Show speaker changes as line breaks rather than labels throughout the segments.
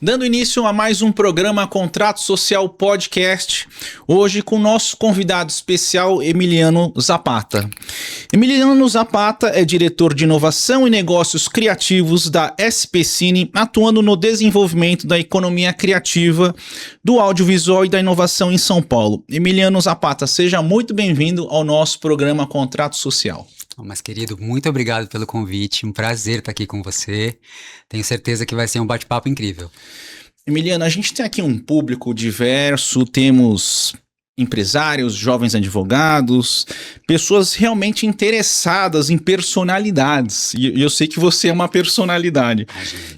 Dando início a mais um programa Contrato Social Podcast, hoje com o nosso convidado especial Emiliano Zapata. Emiliano Zapata é diretor de inovação e negócios criativos da SP Cine, atuando no desenvolvimento da economia criativa, do audiovisual e da inovação em São Paulo. Emiliano Zapata, seja muito bem-vindo ao nosso programa Contrato Social.
Mas, querido, muito obrigado pelo convite, um prazer estar aqui com você, tenho certeza que vai ser um bate-papo incrível.
Emiliano, a gente tem aqui um público diverso, temos empresários, jovens advogados, pessoas realmente interessadas em personalidades, e eu sei que você é uma personalidade.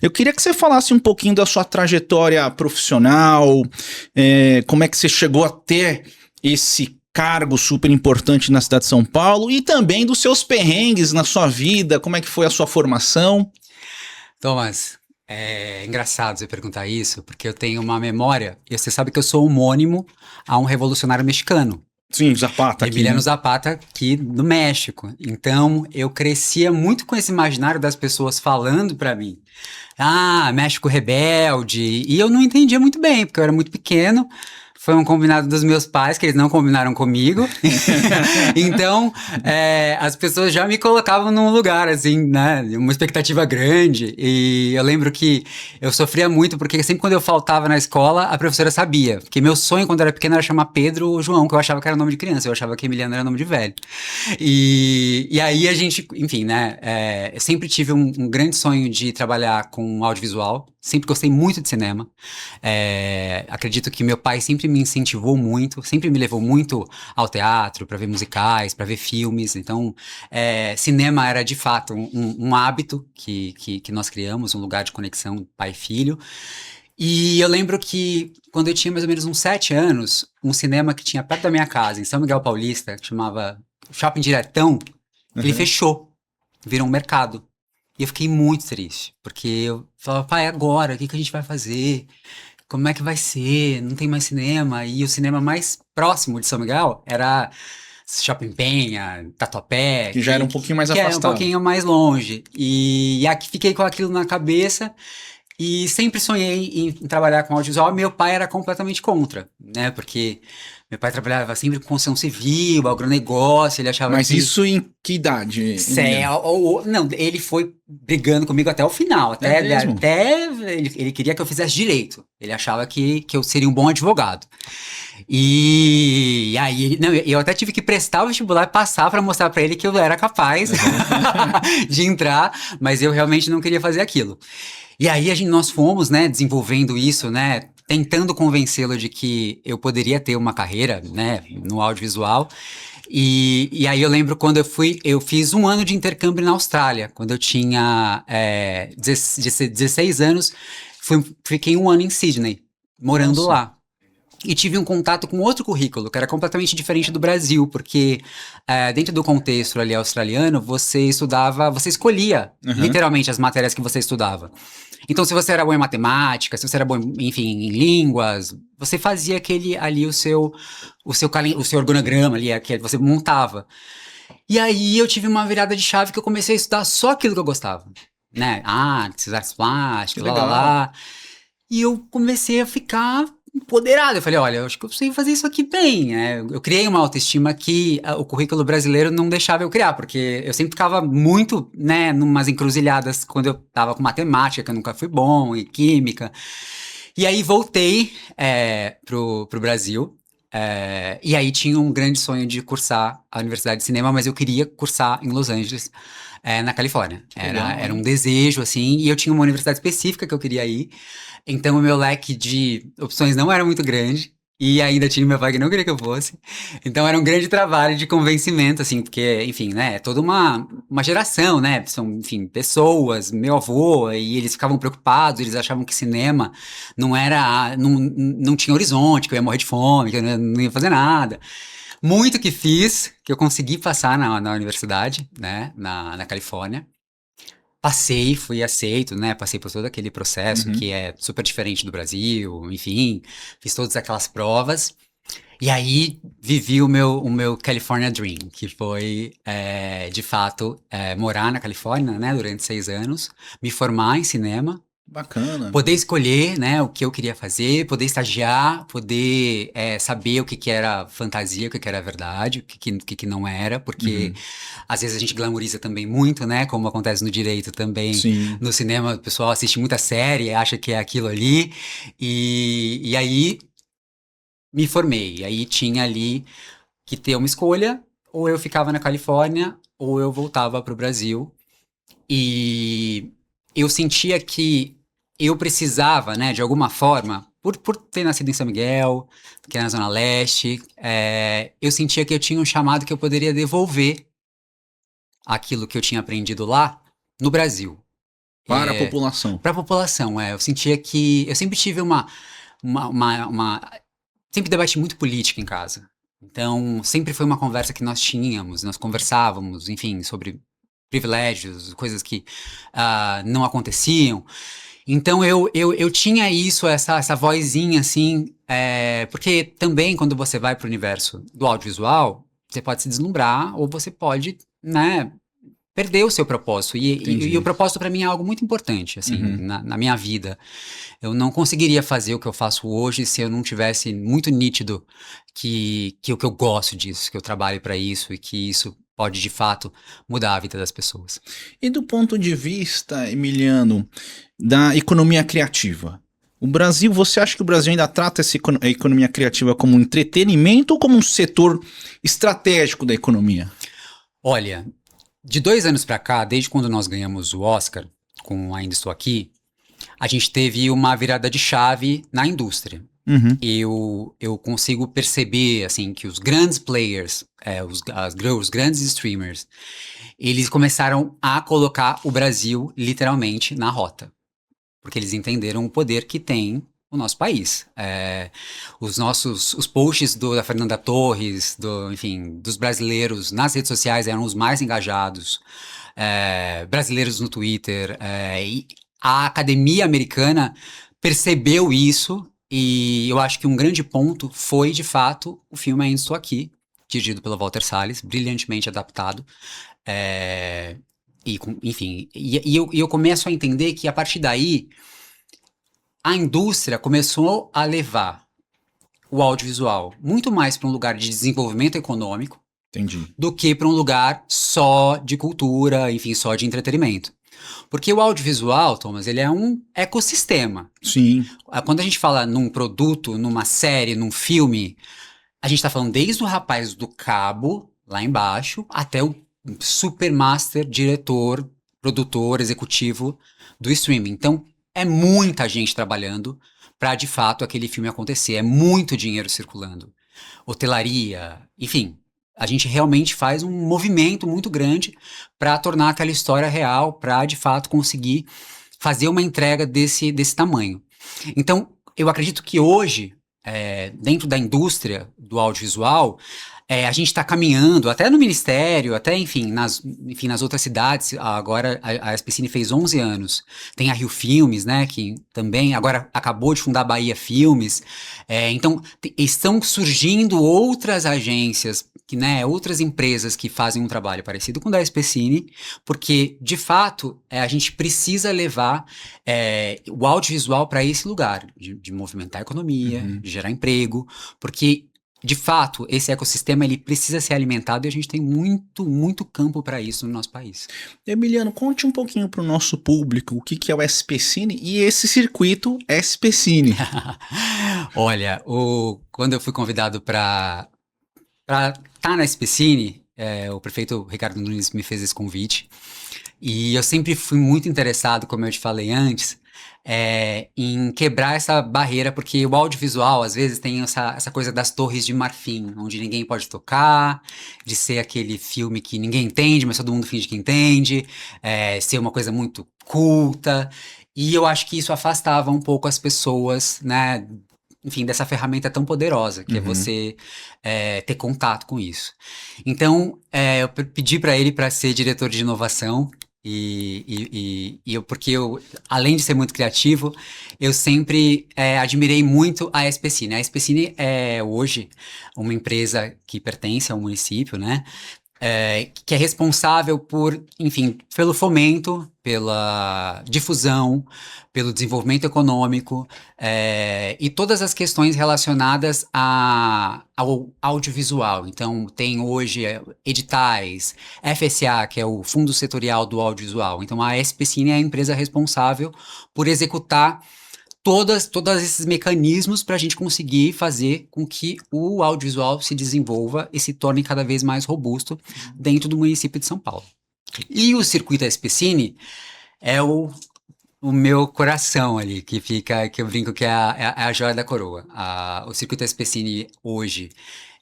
Eu queria que você falasse um pouquinho da sua trajetória profissional, como é que você chegou até esse cargo super importante na cidade de São Paulo e também dos seus perrengues na sua vida, como é que foi a sua formação?
Thomas, é engraçado você perguntar isso, porque eu tenho uma memória, e você sabe que eu sou homônimo a um revolucionário mexicano.
Sim, Zapata aqui,
Emiliano
né?
Zapata, aqui no México. Então, eu crescia muito com esse imaginário das pessoas falando pra mim. Ah, México rebelde. E eu não entendia muito bem, porque eu era muito pequeno. Foi um combinado dos meus pais, que eles não combinaram comigo. Então, as pessoas já me colocavam num lugar, assim, né? Uma expectativa grande. E eu lembro que eu sofria muito, porque sempre quando eu faltava na escola, a professora sabia. Porque meu sonho, quando eu era pequeno, era chamar Pedro ou João, que eu achava que era nome de criança. Eu achava que Emiliano era nome de velho. E aí a gente, enfim, né? Eu sempre tive um grande sonho de trabalhar com audiovisual. Sempre gostei muito de cinema. Acredito que meu pai sempre me incentivou muito, sempre me levou muito ao teatro, para ver musicais, para ver filmes. Então, cinema era de fato um hábito que nós criamos, um lugar de conexão pai e filho. E eu lembro que quando eu tinha mais ou menos uns 7 anos, um cinema que tinha perto da minha casa, em São Miguel Paulista, que chamava Shopping Diretão, ele fechou, virou um mercado. E eu fiquei muito triste, porque eu falava, pai, agora, o que a gente vai fazer? Como é que vai ser? Não tem mais cinema. E o cinema mais próximo de São Miguel era Shopping Penha, Tatuapé.
Que já era um pouquinho mais
afastado.
afastado.
Era um pouquinho mais longe. E aqui fiquei com aquilo na cabeça e sempre sonhei em trabalhar com audiovisual. Meu pai era completamente contra, né? Porque meu pai trabalhava sempre com construção civil, agronegócio, ele achava
Mas
que...
isso em que idade?
Não, ele foi brigando comigo até o final. Ele queria que eu fizesse direito. Ele achava que eu seria um bom advogado. E aí, eu até tive que prestar o vestibular e passar para mostrar para ele que eu era capaz de entrar, mas eu realmente não queria fazer aquilo. E aí nós fomos, né, desenvolvendo isso, né, tentando convencê-lo de que eu poderia ter uma carreira, né, no audiovisual. E aí eu lembro quando eu fiz um ano de intercâmbio na Austrália, quando eu tinha 16 anos, fiquei um ano em Sydney, morando lá. E tive um contato com outro currículo, que era completamente diferente do Brasil, porque dentro do contexto ali australiano, você escolhia literalmente as matérias que você estudava. Então, se você era bom em matemática, se você era bom, enfim, em línguas, você fazia o seu organograma ali, que você montava. E aí eu tive uma virada de chave que eu comecei a estudar só aquilo que eu gostava, né? Artes plásticas, lá. E eu comecei a ficar empoderado. Eu falei, olha, eu acho que eu sei fazer isso aqui bem. Eu criei uma autoestima que o currículo brasileiro não deixava eu criar, porque eu sempre ficava muito, né, numas encruzilhadas quando eu tava com matemática, que eu nunca fui bom, e química. E aí voltei pro Brasil. E aí tinha um grande sonho de cursar a Universidade de Cinema, mas eu queria cursar em Los Angeles, na Califórnia. Era um desejo, assim, e eu tinha uma universidade específica que eu queria ir. Então, o meu leque de opções não era muito grande. E ainda tinha meu pai que não queria que eu fosse. Então, era um grande trabalho de convencimento, assim, porque, enfim, né, é toda uma geração, né? São, enfim, pessoas, meu avô, e eles ficavam preocupados, eles achavam que cinema não tinha horizonte, que eu ia morrer de fome, que eu não ia fazer nada. Muito que fiz, que eu consegui passar na universidade, né, na Califórnia. Passei, fui aceito, né? Passei por todo aquele processo que é super diferente do Brasil, enfim, fiz todas aquelas provas. E aí vivi o meu California Dream, que foi, de fato, morar na Califórnia, né, durante 6 anos, me formar em cinema,
Bacana.
poder escolher, né, o que eu queria fazer, poder estagiar, poder saber o que que era fantasia, o que que era verdade, o que que não era, porque às vezes a gente glamoriza também muito, né, como acontece no direito também.
Sim.
No cinema, o pessoal assiste muita série, acha que é aquilo ali, e aí me formei. Aí tinha ali que ter uma escolha, ou eu ficava na Califórnia, ou eu voltava para o Brasil. E eu sentia que eu precisava, né, de alguma forma, por ter nascido em São Miguel, que é na Zona Leste, eu sentia que eu tinha um chamado que eu poderia devolver aquilo que eu tinha aprendido lá no Brasil.
Para a população.
Para a população, eu sentia que eu sempre tive sempre debati muito política em casa. Então, sempre foi uma conversa que nós tínhamos, nós conversávamos, enfim, sobre privilégios, coisas que não aconteciam. Então, eu tinha isso, essa vozinha, assim, porque também quando você vai para o universo do audiovisual, você pode se deslumbrar ou você pode, né, perder o seu propósito. E o
Entendi.
propósito para mim é algo muito importante, assim,
Uhum.
na minha vida. Eu não conseguiria fazer o que eu faço hoje se eu não tivesse muito nítido que eu gosto disso, que eu trabalho para isso e que isso pode de fato mudar a vida das pessoas.
E do ponto de vista, Emiliano, da economia criativa? O Brasil, você acha que o Brasil ainda trata a economia criativa como um entretenimento ou como um setor estratégico da economia?
Olha, de 2 anos para cá, desde quando nós ganhamos o Oscar com Ainda Estou Aqui, a gente teve uma virada de chave na indústria.
Uhum.
Eu consigo perceber assim que os grandes players, os grandes streamers, eles começaram a colocar o Brasil literalmente na rota, porque eles entenderam o poder que tem o nosso país. Os posts da Fernanda Torres, enfim, dos brasileiros nas redes sociais eram os mais engajados, brasileiros no Twitter, e a academia americana percebeu isso. E eu acho que um grande ponto foi, de fato, o filme Ainda Estou Aqui, dirigido pelo Walter Salles, brilhantemente adaptado. Enfim, eu começo a entender que a partir daí a indústria começou a levar o audiovisual muito mais para um lugar de desenvolvimento econômico
Entendi.
do que para um lugar só de cultura, enfim, só de entretenimento. Porque o audiovisual, Thomas, ele é um ecossistema.
Sim.
Quando a gente fala num produto, numa série, num filme, a gente tá falando desde o rapaz do cabo, lá embaixo, até o supermaster, diretor, produtor, executivo do streaming. Então, é muita gente trabalhando para de fato aquele filme acontecer. É muito dinheiro circulando. Hotelaria, enfim. A gente realmente faz um movimento muito grande para tornar aquela história real, para de fato conseguir fazer uma entrega desse tamanho. Então, eu acredito que hoje, dentro da indústria do audiovisual, a gente está caminhando, até no Ministério, até, enfim, nas outras cidades. Agora a SPCine fez 11 anos. Tem a Rio Filmes, né, que também agora acabou de fundar a Bahia Filmes. Então, estão surgindo outras agências, outras empresas que fazem um trabalho parecido com o da SPCine, porque, de fato, a gente precisa levar o audiovisual para esse lugar, de movimentar a economia, de gerar emprego, porque de fato, esse ecossistema ele precisa ser alimentado e a gente tem muito, muito campo para isso no nosso país.
Emiliano, conte um pouquinho para o nosso público o que é o SPCine e esse circuito SPCine.
Olha, quando eu fui convidado para estar na SPCine, o prefeito Ricardo Nunes me fez esse convite e eu sempre fui muito interessado, como eu te falei antes, em quebrar essa barreira, porque o audiovisual, às vezes, tem essa coisa das torres de marfim, onde ninguém pode tocar, de ser aquele filme que ninguém entende, mas todo mundo finge que entende, ser uma coisa muito culta, e eu acho que isso afastava um pouco as pessoas, né, enfim, dessa ferramenta tão poderosa, que é você ter contato com isso. Então, eu pedi para ele para ser diretor de inovação, Porque eu, além de ser muito criativo, eu sempre admirei muito a SPCine. A SPCine é hoje uma empresa que pertence ao município, né? Que é responsável por, enfim, pelo fomento, pela difusão, pelo desenvolvimento econômico, e todas as questões relacionadas ao audiovisual. Então, tem hoje editais, FSA, que é o Fundo Setorial do Audiovisual. Então, a SPCine é a empresa responsável por executar todos esses mecanismos para a gente conseguir fazer com que o audiovisual se desenvolva e se torne cada vez mais robusto dentro do município de São Paulo. E o circuito SPCine é o meu coração ali, que eu brinco que é a joia da coroa. O circuito SPCine hoje,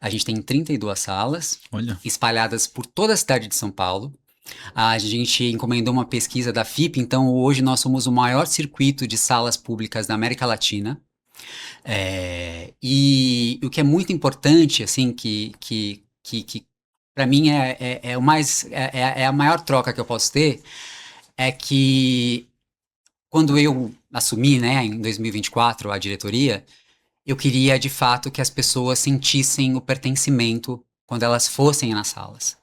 a gente tem 32 salas,
Olha.
espalhadas por toda a cidade de São Paulo. A gente encomendou uma pesquisa da FIP, então hoje nós somos o maior circuito de salas públicas da América Latina. E o que é muito importante, assim, que para mim é a maior troca que eu posso ter, é que quando eu assumi, né, em 2024, a diretoria, eu queria de fato que as pessoas sentissem o pertencimento quando elas fossem nas salas.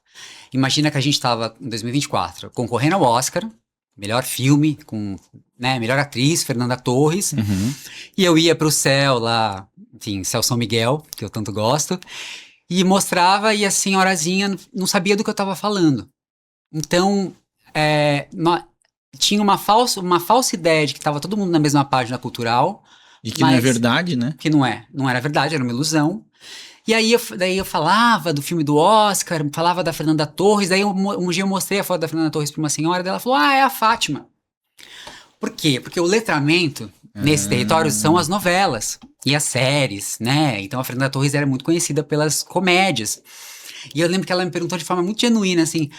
Imagina que a gente estava em 2024 concorrendo ao Oscar, melhor filme, com, né, melhor atriz, Fernanda Torres, e eu ia para o céu lá, enfim, Céu São Miguel, que eu tanto gosto, e mostrava e a senhorazinha não sabia do que eu estava falando. Então, tinha uma falsa ideia de que estava todo mundo na mesma página cultural.
E que não é verdade, né?
Que não era verdade, era uma ilusão. E aí daí eu falava do filme do Oscar, falava da Fernanda Torres, daí um dia eu mostrei a foto da Fernanda Torres para uma senhora, daí ela falou, é a Fátima. Por quê? Porque o letramento nesse território são as novelas e as séries, né? Então a Fernanda Torres era muito conhecida pelas comédias. E eu lembro que ela me perguntou de forma muito genuína, assim,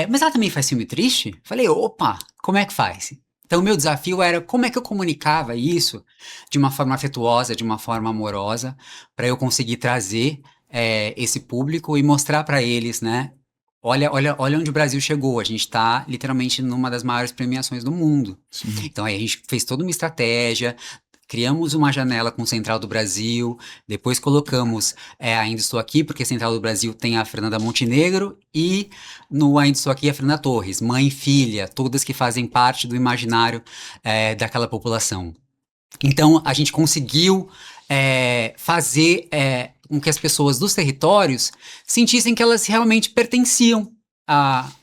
mas ela também faz filme triste? Falei, opa, como é que faz? Então o meu desafio era como é que eu comunicava isso de uma forma afetuosa, de uma forma amorosa, para eu conseguir trazer esse público e mostrar para eles, né? Olha onde o Brasil chegou. A gente está literalmente numa das maiores premiações do mundo.
Sim.
Então aí a gente fez toda uma estratégia. Criamos uma janela com Central do Brasil, depois colocamos Ainda Estou Aqui, porque Central do Brasil tem a Fernanda Montenegro, e no Ainda Estou Aqui a Fernanda Torres, mãe e filha, todas que fazem parte do imaginário daquela população. Então a gente conseguiu fazer com que as pessoas dos territórios sentissem que elas realmente pertenciam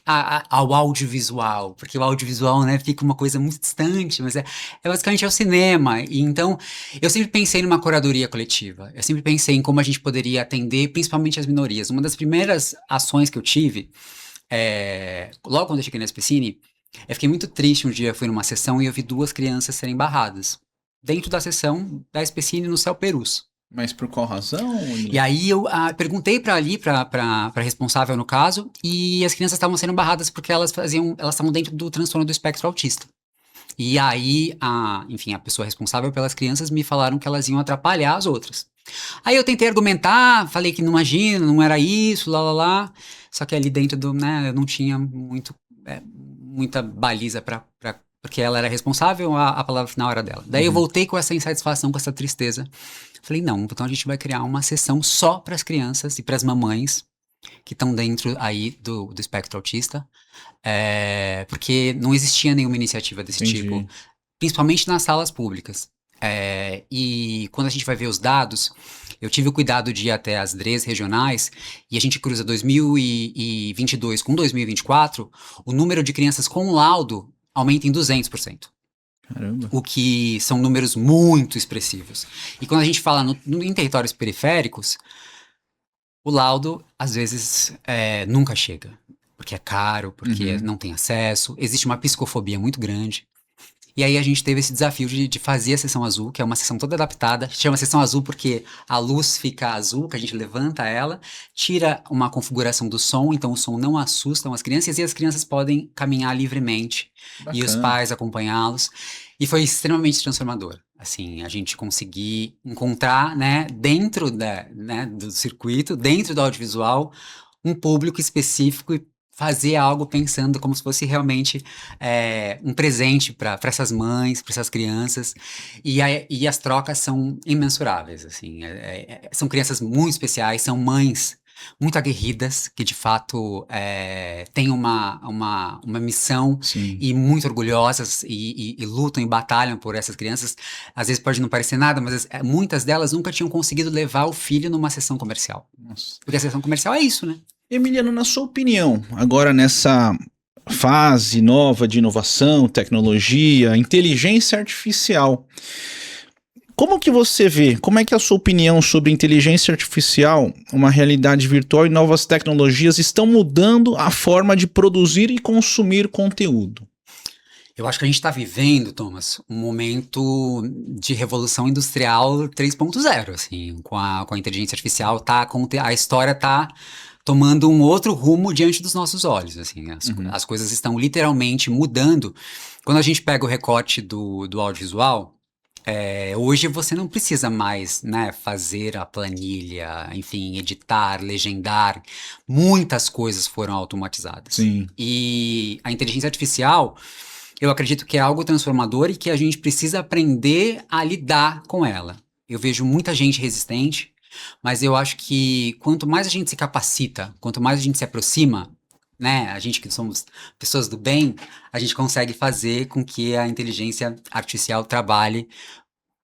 ao audiovisual, porque o audiovisual, né, fica uma coisa muito distante, mas basicamente o cinema. E então eu sempre pensei numa curadoria coletiva, eu sempre pensei em como a gente poderia atender principalmente as minorias. Uma das primeiras ações que eu tive, logo quando eu cheguei na SPCine, eu fiquei muito triste um dia, eu fui numa sessão e eu vi 2 crianças serem barradas dentro da sessão da SPCine no Céu Perus.
Mas por qual razão?
E aí eu perguntei pra responsável no caso, e as crianças estavam sendo barradas porque elas estavam dentro do transtorno do espectro autista. E aí, enfim, a pessoa responsável pelas crianças me falaram que elas iam atrapalhar as outras. Aí eu tentei argumentar, falei que não imagina, não era isso, lá. Só que ali dentro né, eu não tinha muita baliza porque ela era responsável, a palavra final era dela. Daí eu voltei com essa insatisfação, com essa tristeza. Falei, não, então a gente vai criar uma sessão só para as crianças e para as mamães que estão dentro aí do espectro autista, porque não existia nenhuma iniciativa desse tipo, principalmente nas salas públicas. E quando a gente vai ver os dados, eu tive o cuidado de ir até as DREs regionais e a gente cruza 2022 com 2024, o número de crianças com laudo aumenta em 200%.
Caramba.
O que são números muito expressivos. E quando a gente fala em territórios periféricos, o laudo, às vezes, nunca chega. Porque é caro, porque não tem acesso, existe uma psicofobia muito grande. E aí a gente teve esse desafio de fazer a sessão azul, que é uma sessão toda adaptada. Chama sessão azul porque a luz fica azul, que a gente levanta ela, tira uma configuração do som, então o som não assusta as crianças e as crianças podem caminhar livremente.
Bacana.
E os pais acompanhá-los. E foi extremamente transformador. Assim, a gente conseguir encontrar, né, dentro do circuito, dentro do audiovisual, um público específico e fazer algo pensando como se fosse realmente um presente para essas mães, para essas crianças, e as trocas são imensuráveis, assim, são crianças muito especiais, são mães muito aguerridas, que de fato têm uma missão
Sim.
e muito orgulhosas e lutam e batalham por essas crianças. Às vezes pode não parecer nada, mas muitas delas nunca tinham conseguido levar o filho numa sessão comercial.
Nossa.
Porque a sessão comercial é isso, né?
Emiliano, na sua opinião, agora nessa fase nova de inovação, tecnologia, inteligência artificial, como que você vê, como é que é a sua opinião sobre inteligência artificial, uma realidade virtual e novas tecnologias estão mudando a forma de produzir e consumir conteúdo?
Eu acho que a gente está vivendo, Thomas, um momento de revolução industrial 3.0, assim, com a inteligência artificial, a história está tomando um outro rumo diante dos nossos olhos, assim, as coisas estão literalmente mudando. Quando a gente pega o recorte do audiovisual, hoje você não precisa mais, né, fazer a planilha, enfim, editar, legendar. Muitas coisas foram automatizadas.
Sim.
E a inteligência artificial, eu acredito que é algo transformador e que a gente precisa aprender a lidar com ela. Eu vejo muita gente resistente, mas eu acho que quanto mais a gente se capacita, quanto mais a gente se aproxima, né, a gente que somos pessoas do bem, a gente consegue fazer com que a inteligência artificial trabalhe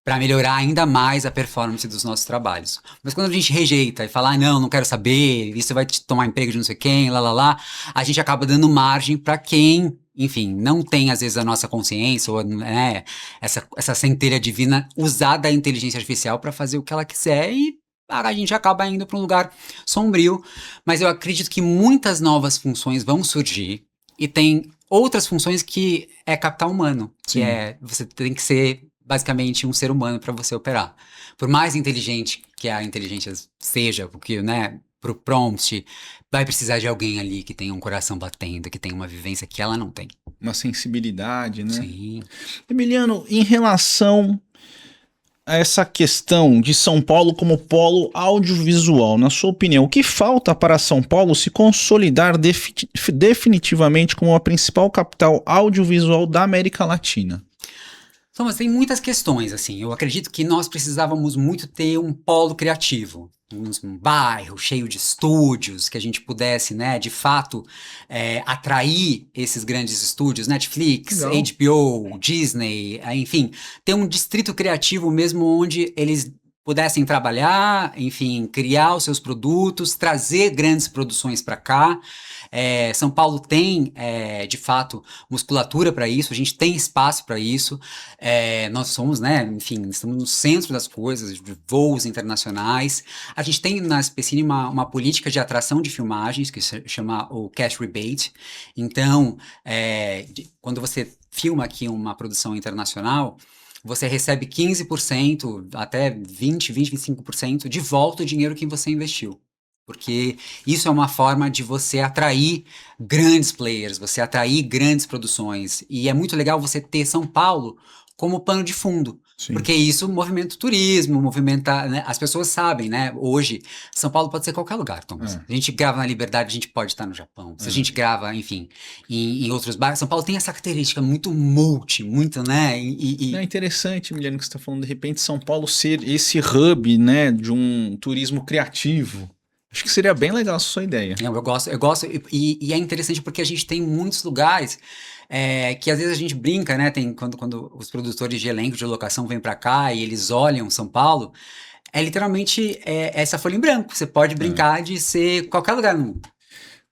para melhorar ainda mais a performance dos nossos trabalhos. Mas quando a gente rejeita e fala, não quero saber, isso vai te tomar emprego de não sei quem, a gente acaba dando margem para quem, enfim, não tem às vezes a nossa consciência ou né, essa centelha divina usar da inteligência artificial para fazer o que ela quiser e a gente acaba indo para um lugar sombrio. Mas eu acredito que muitas novas funções vão surgir e tem outras funções que é capital humano, que você tem que ser basicamente um ser humano para você operar. Por mais inteligente que a inteligência seja, porque, né, pro prompt, vai precisar de alguém ali que tenha um coração batendo, que tenha uma vivência que ela não tem.
Uma sensibilidade, né?
Sim.
Emiliano, em relação a essa questão de São Paulo como polo audiovisual, na sua opinião, o que falta para São Paulo se consolidar definitivamente como a principal capital audiovisual da América Latina?
Então, mas tem muitas questões, assim. Eu acredito que nós precisávamos muito ter um polo criativo, um bairro cheio de estúdios, que a gente pudesse, né, de fato, atrair esses grandes estúdios, Netflix,
Legal.
HBO, Disney, enfim, ter um distrito criativo mesmo onde eles pudessem trabalhar, enfim, criar os seus produtos, trazer grandes produções para cá. São Paulo tem, de fato, musculatura para isso, a gente tem espaço para isso, nós somos, né, enfim, estamos no centro das coisas, de voos internacionais. A gente tem na SPCine uma política de atração de filmagens que se chama o Cash Rebate. Então, quando você filma aqui uma produção internacional, você recebe 15%, até 25% de volta o dinheiro que você investiu. Porque isso é uma forma de você atrair grandes players, você atrair grandes produções. E é muito legal você ter São Paulo como pano de fundo.
Sim.
Porque isso movimenta o turismo, movimenta, né? As pessoas sabem, né? Hoje, São Paulo pode ser qualquer lugar, Thomas. Se a gente grava na Liberdade, a gente pode estar no Japão. Se a gente grava, enfim, em outros bairros, São Paulo tem essa característica muito muito, né?
É interessante, Emiliano, que você está falando, de repente, São Paulo ser esse hub, né, de um turismo criativo. Acho que seria bem legal essa sua ideia.
Eu gosto, e é interessante porque a gente tem muitos lugares que às vezes a gente brinca, né? Tem quando os produtores de elenco de locação vêm pra cá e eles olham São Paulo, literalmente essa folha em branco. Você pode brincar de ser qualquer lugar no mundo.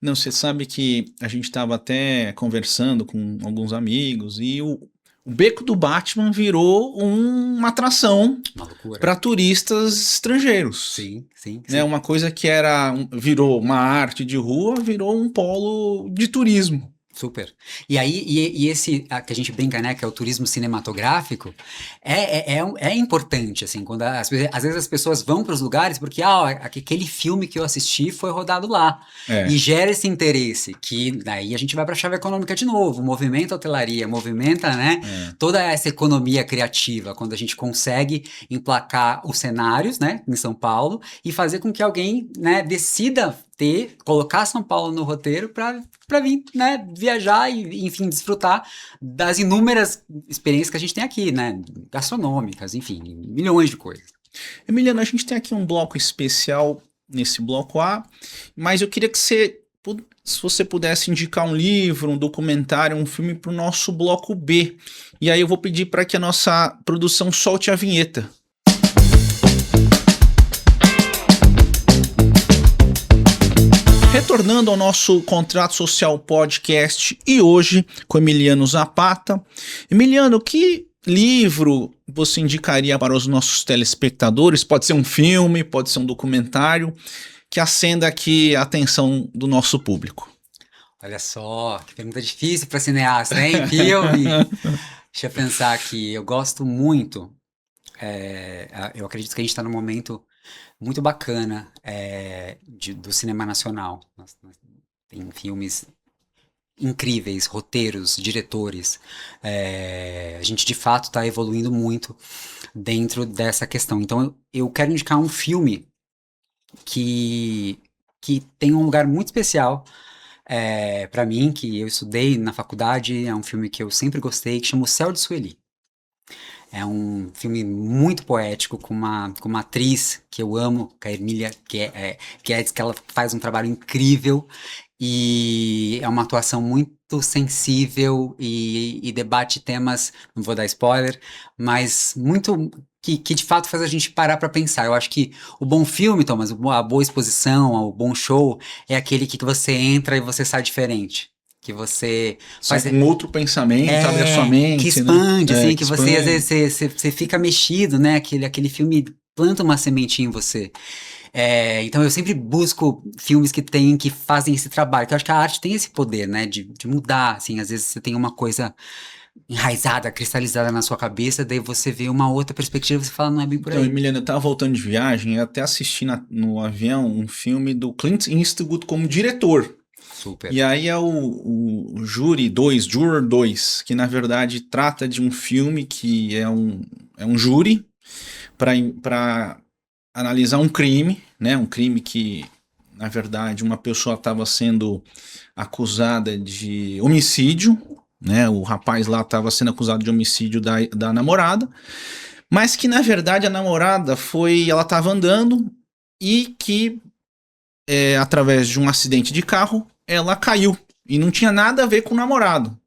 Não, você sabe que a gente estava até conversando com alguns amigos e o Beco do Batman virou uma atração para turistas estrangeiros.
Sim.
Né? Uma coisa que virou uma arte de rua, virou um polo de turismo.
Super. E aí, esse que a gente brinca, né, que é o turismo cinematográfico, é importante, assim, quando às vezes as pessoas vão para os lugares porque, aquele filme que eu assisti foi rodado lá. E gera esse interesse, que daí a gente vai para a chave econômica de novo, movimenta a hotelaria, movimenta, né, toda essa economia criativa, quando a gente consegue emplacar os cenários, né, em São Paulo, e fazer com que alguém, né, decida colocar São Paulo no roteiro para vir, né, viajar e, enfim, desfrutar das inúmeras experiências que a gente tem aqui, né, gastronômicas, enfim, milhões de coisas.
Emiliano, a gente tem aqui um bloco especial nesse bloco A, mas eu queria que se você pudesse indicar um livro, um documentário, um filme para o nosso bloco B. E aí eu vou pedir para que a nossa produção solte a vinheta. Retornando ao nosso Contrato Social Podcast e hoje com Emiliano Zapata. Emiliano, que livro você indicaria para os nossos telespectadores? Pode ser um filme, pode ser um documentário, que acenda aqui a atenção do nosso público.
Olha só, que pergunta difícil para cineasta, hein? Filme! Deixa eu pensar aqui. Eu gosto muito, eu acredito que a gente está num momento muito bacana do cinema nacional. Tem filmes incríveis, roteiros, diretores. A gente de fato está evoluindo muito dentro dessa questão. Então eu quero indicar um filme que tem um lugar muito especial para mim, que eu estudei na faculdade. É um filme que eu sempre gostei, que chama O Céu de Sueli. É um filme muito poético, com uma atriz que eu amo, que é a Emília Guedes, que ela faz um trabalho incrível e é uma atuação muito sensível e debate temas, não vou dar spoiler, mas muito que de fato faz a gente parar para pensar. Eu acho que o bom filme, Thomas, a boa exposição, o bom show, é aquele que você entra e você sai diferente. Que você
faz um outro pensamento, abre a sua mente,
que expande,
né?
Assim, que expande. Você às vezes você fica mexido, né? Aquele filme planta uma sementinha em você. Então eu sempre busco filmes que fazem esse trabalho, que eu acho que a arte tem esse poder, né? De mudar, assim, às vezes você tem uma coisa enraizada, cristalizada na sua cabeça, daí você vê uma outra perspectiva e você fala, não é bem por aí.
Então, Emiliano, eu tava voltando de viagem, eu até assisti no avião um filme do Clint Eastwood como diretor.
Super.
E aí é o Juror 2, que na verdade trata de um filme que é um júri para analisar um crime, né? Um crime que, na verdade, uma pessoa estava sendo acusada de homicídio, né? O rapaz lá estava sendo acusado de homicídio da namorada, mas que, na verdade, a namorada ela estava andando e que, através de um acidente de carro, ela caiu e não tinha nada a ver com o namorado.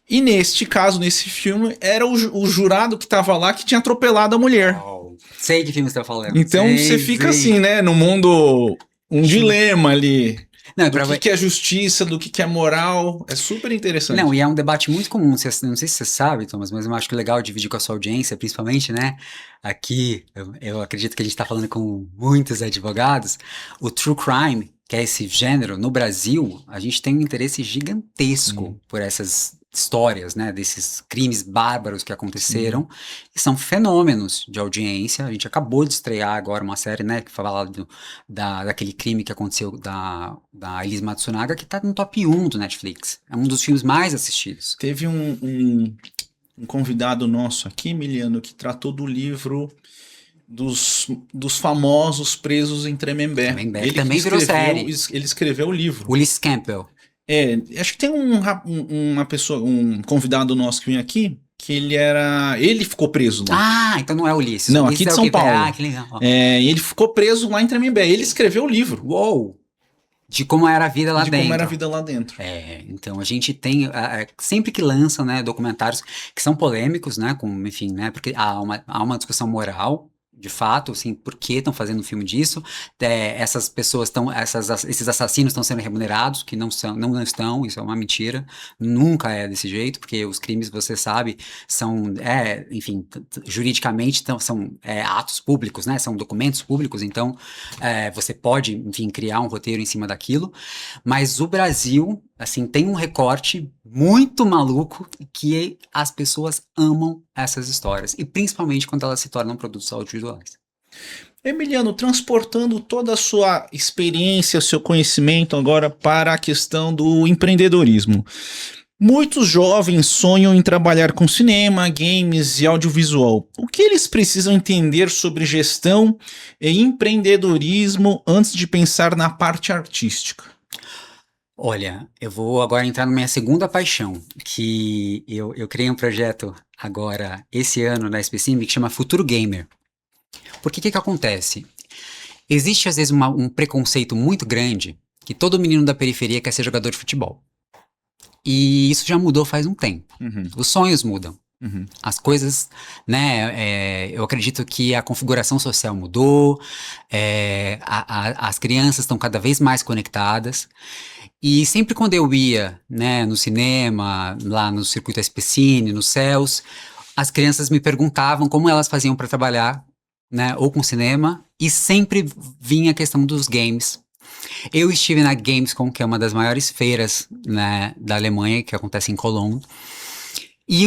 E neste caso, nesse filme, era o jurado que estava lá que tinha atropelado a mulher.
Oh, sei que filme você tá falando.
Então você fica assim, né, no mundo, dilema ali.
Não,
do que é justiça, do que é moral. É super interessante.
Não, e é um debate muito comum. Não sei se você sabe, Thomas, mas eu acho que é legal dividir com a sua audiência, principalmente, né? Aqui, eu acredito que a gente está falando com muitos advogados. O true crime, que é esse gênero, no Brasil, a gente tem um interesse gigantesco por essas histórias, né, desses crimes bárbaros que aconteceram, e são fenômenos de audiência. A gente acabou de estrear agora uma série, né, que fala daquele crime que aconteceu da Elise Matsunaga, que tá no top 1 do Netflix. É um dos filmes mais assistidos.
Teve um convidado nosso aqui, Emiliano, que tratou do livro dos famosos presos em Tremembé.
Ele também virou série.
Ele escreveu o livro.
Ulisses Campbell.
Acho que tem uma pessoa, um convidado nosso que vem aqui, que ele ficou preso lá.
Ah, então não é Ulisses.
Não,
Ulisses
aqui de São Paulo.
Ah, que legal.
Ele ficou preso lá em Tremembé. Ele escreveu o livro.
Uou! De como era a vida lá dentro.
De como era a vida lá dentro.
Então a gente tem, sempre que lançam, né, documentários que são polêmicos, né, enfim, né, porque há uma discussão moral, de fato, assim, por que estão fazendo um filme disso? Essas pessoas esses assassinos estão sendo remunerados, que não estão, isso é uma mentira, nunca é desse jeito, porque os crimes, você sabe, são, enfim, juridicamente são atos públicos, né, são documentos públicos, então você pode, enfim, criar um roteiro em cima daquilo, mas o Brasil, assim, tem um recorte muito maluco que as pessoas amam essas histórias, e principalmente quando elas se tornam produtos audiovisuais.
Emiliano, transportando toda a sua experiência, seu conhecimento agora para a questão do empreendedorismo. Muitos jovens sonham em trabalhar com cinema, games e audiovisual. O que eles precisam entender sobre gestão e empreendedorismo antes de pensar na parte artística?
Olha, eu vou agora entrar na minha segunda paixão, que eu criei um projeto agora, esse ano, na SPCIM, que chama Futuro Gamer. Porque o que acontece? Existe, às vezes, um preconceito muito grande que todo menino da periferia quer ser jogador de futebol. E isso já mudou faz um tempo. Os sonhos mudam. As coisas, né? Eu acredito que a configuração social mudou, as crianças estão cada vez mais conectadas. E sempre quando eu ia, né, no cinema, lá no circuito SPCine, nos céus, as crianças me perguntavam como elas faziam para trabalhar, né, ou com cinema, e sempre vinha a questão dos games. Eu estive na Gamescom, que é uma das maiores feiras, né, da Alemanha, que acontece em Cologne. E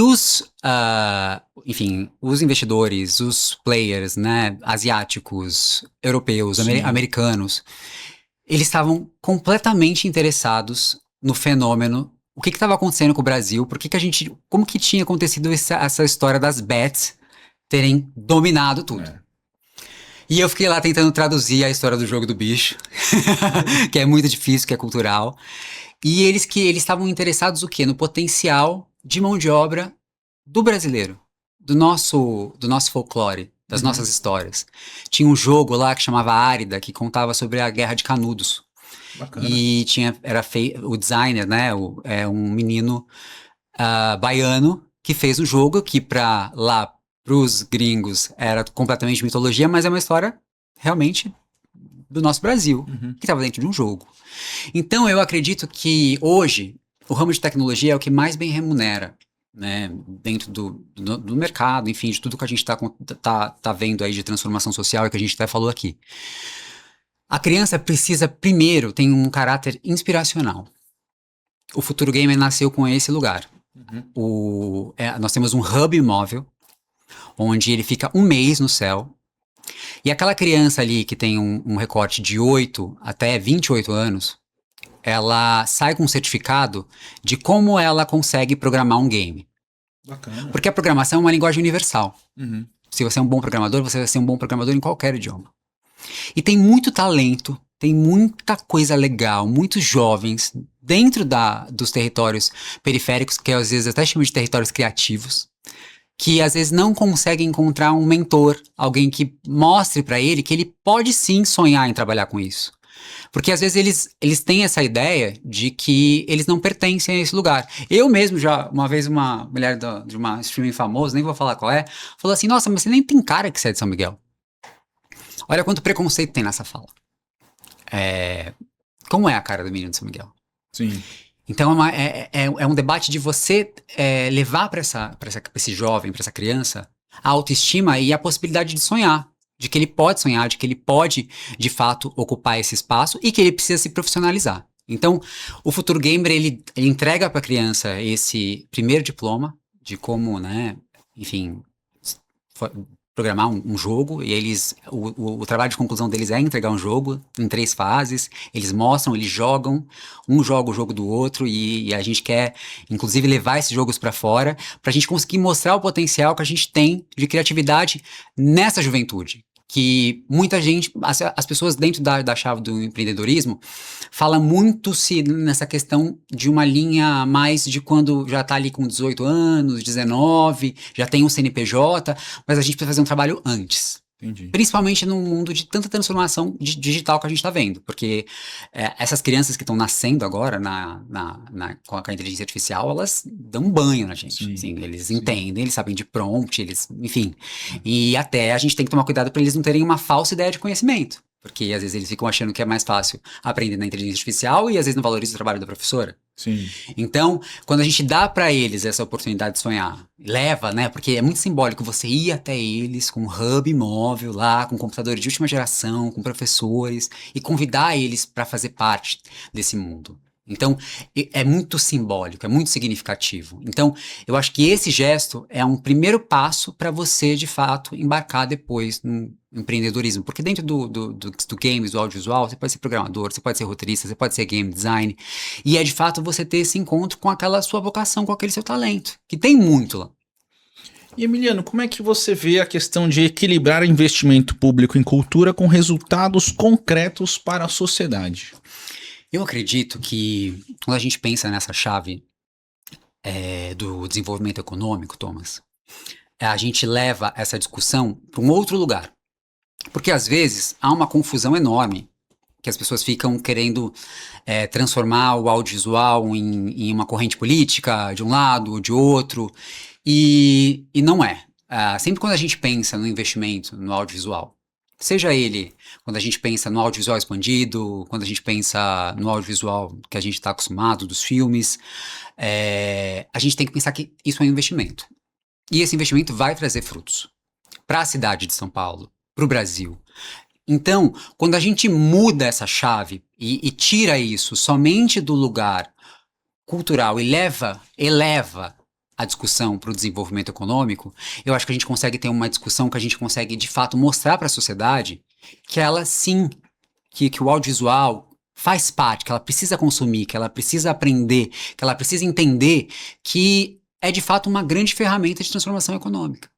enfim, os investidores, os players, né, asiáticos, europeus, americanos, eles estavam completamente interessados no fenômeno, o que estava acontecendo com o Brasil, como que tinha acontecido essa história das bets terem dominado tudo. E eu fiquei lá tentando traduzir a história do jogo do bicho, que é muito difícil, que é cultural. E eles estavam interessados o quê? No potencial de mão de obra do brasileiro, do nosso folclore, das nossas histórias. Tinha um jogo lá que chamava Árida, que contava sobre a Guerra de Canudos. Bacana. E o designer, né, um menino baiano que fez o jogo, que pros gringos era completamente mitologia, mas é uma história realmente do nosso Brasil, que estava dentro de um jogo. Então eu acredito que hoje o ramo de tecnologia é o que mais bem remunera, né, dentro do mercado, enfim, de tudo que a gente tá vendo aí de transformação social e que a gente até falou aqui. A criança precisa, primeiro, tem um caráter inspiracional. O Futuro Gamer nasceu com esse lugar. Nós temos um hub móvel, onde ele fica um mês no céu, e aquela criança ali que tem um recorte de 8 até 28 anos, ela sai com um certificado de como ela consegue programar um game. Bacana. Porque a programação é uma linguagem universal. Se você é um bom programador, você vai ser um bom programador em qualquer idioma. E tem muito talento, tem muita coisa legal, muitos jovens dentro dos territórios periféricos, que às vezes até chamam de territórios criativos, que às vezes não consegue encontrar um mentor, alguém que mostre para ele que ele pode sim sonhar em trabalhar com isso. Porque às vezes eles têm essa ideia de que eles não pertencem a esse lugar. Eu mesmo uma vez uma mulher de uma streaming famosa, nem vou falar qual é, falou assim, nossa, mas você nem tem cara que você é de São Miguel. Olha quanto preconceito tem nessa fala. Como é a cara do menino de São Miguel? Sim. Então é um debate de você levar para esse jovem, para essa criança, a autoestima e a possibilidade de sonhar. De que ele pode sonhar, de que ele pode, de fato, ocupar esse espaço e que ele precisa se profissionalizar. Então, o Futuro Gamer, ele entrega para a criança esse primeiro diploma de como, né, enfim, programar um jogo, e o trabalho de conclusão deles é entregar um jogo em 3 fases, eles mostram, eles jogam, um joga o jogo do outro, e a gente quer, inclusive, levar esses jogos para fora, para a gente conseguir mostrar o potencial que a gente tem de criatividade nessa juventude. Que muita gente, as pessoas dentro da chave do empreendedorismo, falam muito nessa questão de uma linha mais de quando já está ali com 18 anos, 19, já tem um CNPJ, mas a gente precisa fazer um trabalho antes. Entendi. Principalmente num mundo de tanta transformação digital que a gente está vendo, porque essas crianças que estão nascendo agora com a inteligência artificial, elas dão um banho na gente. Assim, eles entendem, eles sabem de prompt, enfim. E até a gente tem que tomar cuidado para eles não terem uma falsa ideia de conhecimento, porque às vezes eles ficam achando que é mais fácil aprender na inteligência artificial e às vezes não valorizam o trabalho da professora. Sim. Então, quando a gente dá para eles essa oportunidade de sonhar, leva, né? Porque é muito simbólico você ir até eles com um hub móvel lá, com computadores de última geração, com professores, e convidar eles para fazer parte desse mundo. Então, é muito simbólico, é muito significativo. Então, eu acho que esse gesto é um primeiro passo para você, de fato, embarcar depois no empreendedorismo. Porque dentro do games, do audiovisual, você pode ser programador, você pode ser roteirista, você pode ser game design. E é, de fato, você ter esse encontro com aquela sua vocação, com aquele seu talento, que tem muito lá.
E Emiliano, como é que você vê a questão de equilibrar investimento público em cultura com resultados concretos para a sociedade?
Eu acredito que quando a gente pensa nessa chave do desenvolvimento econômico, Thomas, a gente leva essa discussão para um outro lugar. Porque às vezes há uma confusão enorme, que as pessoas ficam querendo transformar o audiovisual em uma corrente política, de um lado ou de outro, e não é. Sempre quando a gente pensa no investimento no audiovisual, seja ele quando a gente pensa no audiovisual expandido, quando a gente pensa no audiovisual que a gente está acostumado, dos filmes, a gente tem que pensar que isso é um investimento. E esse investimento vai trazer frutos para a cidade de São Paulo, para o Brasil. Então, quando a gente muda essa chave e tira isso somente do lugar cultural e eleva a discussão para o desenvolvimento econômico, eu acho que a gente consegue ter uma discussão que a gente consegue, de fato, mostrar para a sociedade que ela, sim, que o audiovisual faz parte, que ela precisa consumir, que ela precisa aprender, que ela precisa entender que é, de fato, uma grande ferramenta de transformação econômica.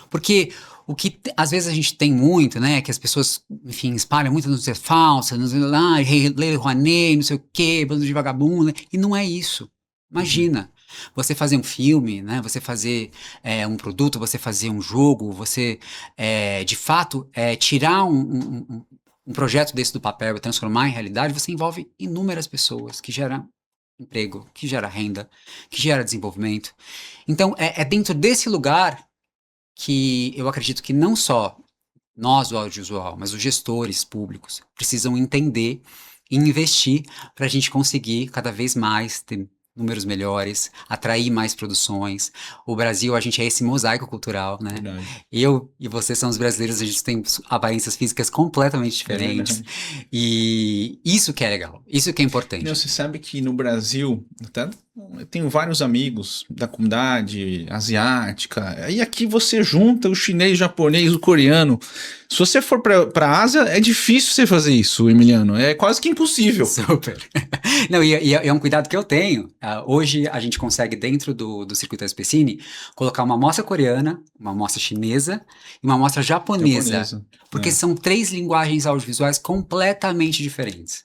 Porque o que às vezes a gente tem muito, né, que as pessoas, enfim, espalham muita notícia falsa, Lei Rouanet, não sei o quê, bando de vagabundo, e não é isso. Imagina, você fazer um filme, né, você fazer um produto, você fazer um jogo, você, de fato, tirar um projeto desse do papel e transformar em realidade, você envolve inúmeras pessoas, que gera emprego, que gera renda, que gera desenvolvimento. Então, é dentro desse lugar que eu acredito que não só nós do audiovisual, mas os gestores públicos precisam entender e investir para a gente conseguir cada vez mais ter números melhores, atrair mais produções. O Brasil, a gente é esse mosaico cultural, né?
Verdade.
Eu e você são os brasileiros, a gente tem aparências físicas completamente diferentes. E isso que é legal, isso que é importante.
Você sabe que no Brasil, até eu tenho vários amigos da comunidade asiática, e aqui você junta o chinês, o japonês, o coreano. Se você for para a Ásia, é difícil você fazer isso, Emiliano. É quase que impossível.
Super. Não, e é um cuidado que eu tenho. Hoje a gente consegue, dentro do circuito SPCine, colocar uma amostra coreana, uma amostra chinesa e uma amostra japonesa. Porque são 3 linguagens audiovisuais completamente diferentes.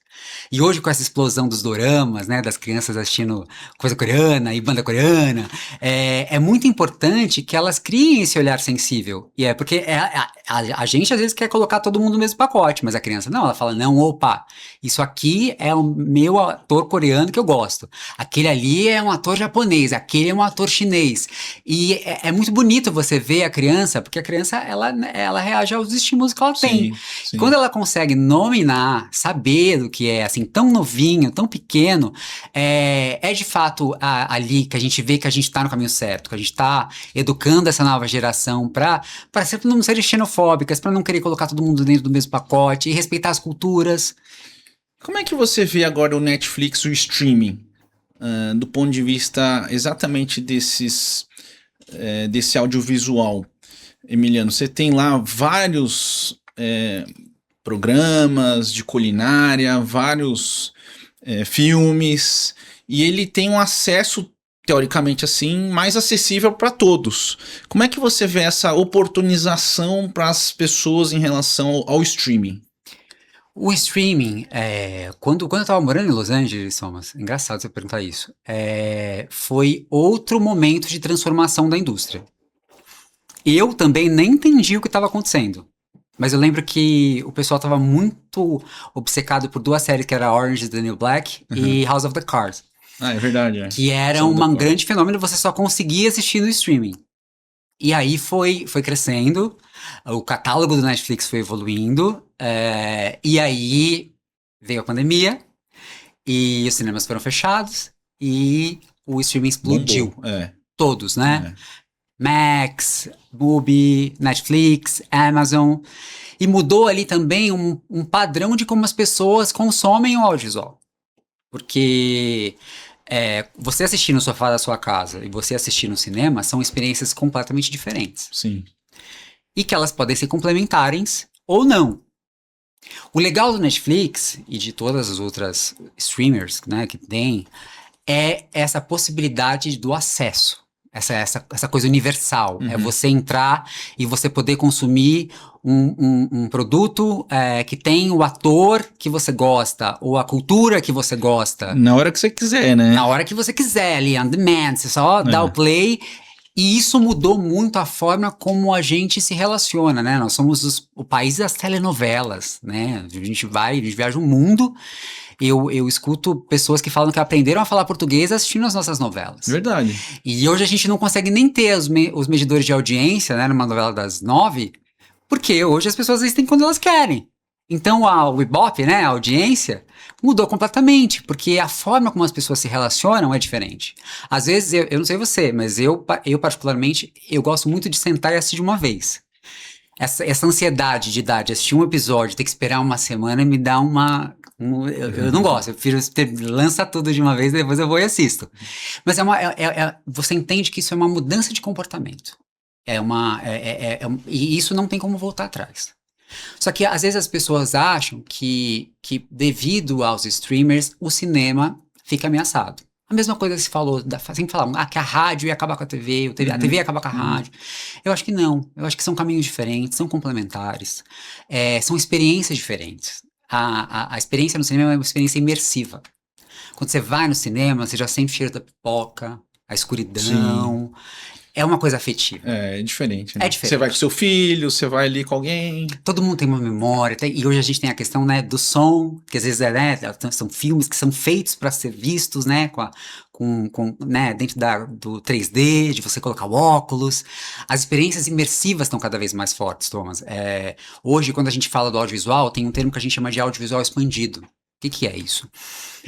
E hoje, com essa explosão dos doramas, né, das crianças assistindo coisa coreana e banda coreana, é muito importante que elas criem esse olhar sensível. E porque a gente, às vezes, quer colocar todo mundo no mesmo pacote, mas a criança não, ela fala, não, opa, isso aqui é o meu ator coreano que eu gosto. Aquele ali é um ator japonês, aquele é um ator chinês. E é muito bonito você ver a criança, porque a criança, ela reage aos estímulos que ela tem.
Sim.
Quando ela consegue nominar, saber do que é, assim, tão novinho, tão pequeno, é de fato ali que a gente vê que a gente está no caminho certo, que a gente está educando essa nova geração para não serem xenofóbicas, para não querer colocar todo mundo dentro do mesmo pacote e respeitar as culturas.
Como é que você vê agora o Netflix, o streaming, do ponto de vista exatamente desse audiovisual? Emiliano, você tem lá vários programas de culinária, vários filmes, e ele tem um acesso, teoricamente assim, mais acessível para todos. Como é que você vê essa oportunização para as pessoas em relação ao streaming?
O streaming, quando eu estava morando em Los Angeles, Thomas, engraçado você perguntar isso, foi outro momento de transformação da indústria. Eu também nem entendi o que estava acontecendo. Mas eu lembro que o pessoal estava muito obcecado por 2 séries, que era Orange is the New Black e House of the Cards.
É verdade.
Que era um grande fenômeno, você só conseguia assistir no streaming. E aí foi crescendo, o catálogo do Netflix foi evoluindo, e aí veio a pandemia, e os cinemas foram fechados, e o streaming explodiu. Todos, né? Max, Mubi, Netflix, Amazon, e mudou ali também um padrão de como as pessoas consomem o audiovisual. Porque você assistir no sofá da sua casa e você assistir no cinema são experiências completamente diferentes.
Sim.
E que elas podem ser complementares ou não. O legal do Netflix e de todas as outras streamers, né, que tem, é essa possibilidade do acesso. Essa coisa universal. É você entrar e você poder consumir um produto que tem o ator que você gosta, ou a cultura que você gosta.
Na hora que você quiser, né?
Na hora que você quiser, ali, on demand. Você só dá o play. E isso mudou muito a forma como a gente se relaciona, né? Nós somos o país das telenovelas, né? A gente viaja o mundo. Eu escuto pessoas que falam que aprenderam a falar português assistindo as nossas novelas.
Verdade.
E hoje a gente não consegue nem ter os medidores de audiência, né? Numa novela das 9, porque hoje as pessoas assistem quando elas querem. Então o Ibope, né? A audiência mudou completamente, porque a forma como as pessoas se relacionam é diferente. Às vezes, eu não sei você, mas eu particularmente, eu gosto muito de sentar e assistir de uma vez. Essa ansiedade de assistir um episódio, ter que esperar uma semana, me dá eu não gosto, eu prefiro lança tudo de uma vez, depois eu vou e assisto. Mas você entende que isso é uma mudança de comportamento. E isso não tem como voltar atrás. Só que às vezes as pessoas acham que devido aos streamers, o cinema fica ameaçado. A mesma coisa que se falou, sempre falavam que a rádio ia acabar com a TV, a TV ia acabar com a rádio. Eu acho que não. Eu acho que são caminhos diferentes, são complementares, são experiências diferentes. A experiência no cinema é uma experiência imersiva. Quando você vai no cinema, você já sente o cheiro da pipoca, a escuridão. Sim. É uma coisa afetiva.
É diferente, né?
É diferente.
Você vai com seu filho, você vai ali com alguém.
Todo mundo tem uma memória. E hoje a gente tem a questão, né, do som, que às vezes são filmes que são feitos para ser vistos, né, né, dentro do 3D, de você colocar o óculos. As experiências imersivas estão cada vez mais fortes, Thomas. Hoje, quando a gente fala do audiovisual, tem um termo que a gente chama de audiovisual expandido. O que é isso?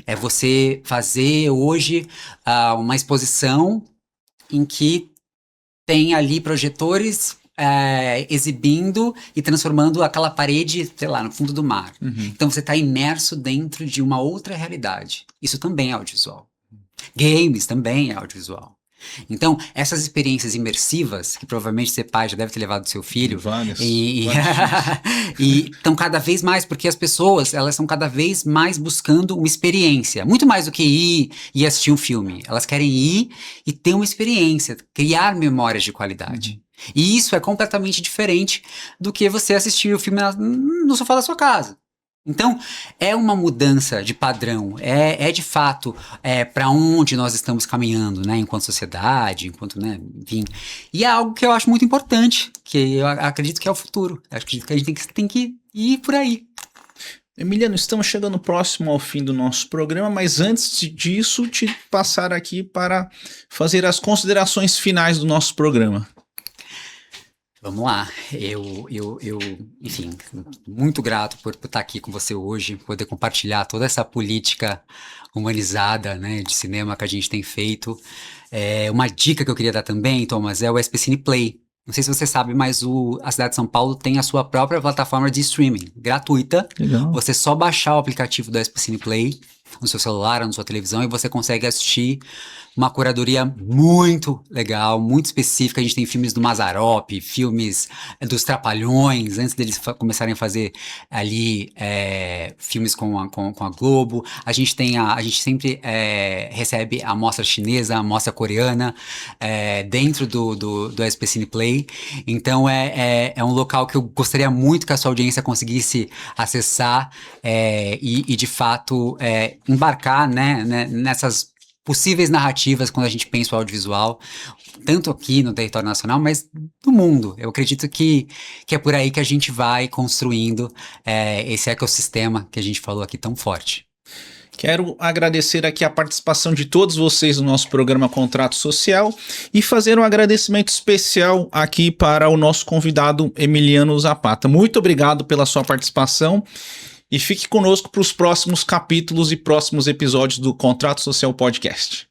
É você fazer hoje uma exposição em que tem ali projetores exibindo e transformando aquela parede, sei lá, no fundo do mar. Então você está imerso dentro de uma outra realidade. Isso também é audiovisual. Games também é audiovisual. Então, essas experiências imersivas, que provavelmente você pai já deve ter levado do seu filho,
várias.
E estão cada vez mais, porque as pessoas, elas estão cada vez mais buscando uma experiência, muito mais do que ir e assistir um filme. Elas querem ir e ter uma experiência, criar memórias de qualidade. E isso é completamente diferente do que você assistir o filme no sofá da sua casa. Então, é uma mudança de padrão, de fato para onde nós estamos caminhando, né, enquanto sociedade, né, enfim. E é algo que eu acho muito importante, que eu acredito que é o futuro. Eu acredito que a gente tem que ir por aí.
Emiliano, estamos chegando próximo ao fim do nosso programa, mas antes disso, te passar aqui para fazer as considerações finais do nosso programa.
Vamos lá, enfim, muito grato por estar aqui com você hoje, poder compartilhar toda essa política humanizada, né, de cinema que a gente tem feito. Uma dica que eu queria dar também, Thomas, é o SPCine Play. Não sei se você sabe, mas a cidade de São Paulo tem a sua própria plataforma de streaming, gratuita.
Legal.
Você só baixar o aplicativo do SPCine Play no seu celular ou na sua televisão e você consegue assistir uma curadoria muito legal, muito específica. A gente tem filmes do Mazzaropi, filmes dos Trapalhões, antes deles começarem a fazer ali filmes com a Globo. A gente sempre recebe a mostra chinesa, a mostra coreana, dentro do SPCine Play. Então é um local que eu gostaria muito que a sua audiência conseguisse acessar e de fato embarcar, né, nessas possíveis narrativas quando a gente pensa o audiovisual, tanto aqui no território nacional, mas do mundo. Eu acredito que é por aí que a gente vai construindo esse ecossistema que a gente falou aqui tão forte.
Quero agradecer aqui a participação de todos vocês no nosso programa Contrato Social e fazer um agradecimento especial aqui para o nosso convidado Emiliano Zapata. Muito obrigado pela sua participação. E fique conosco para os próximos capítulos e próximos episódios do Contrato Social Podcast.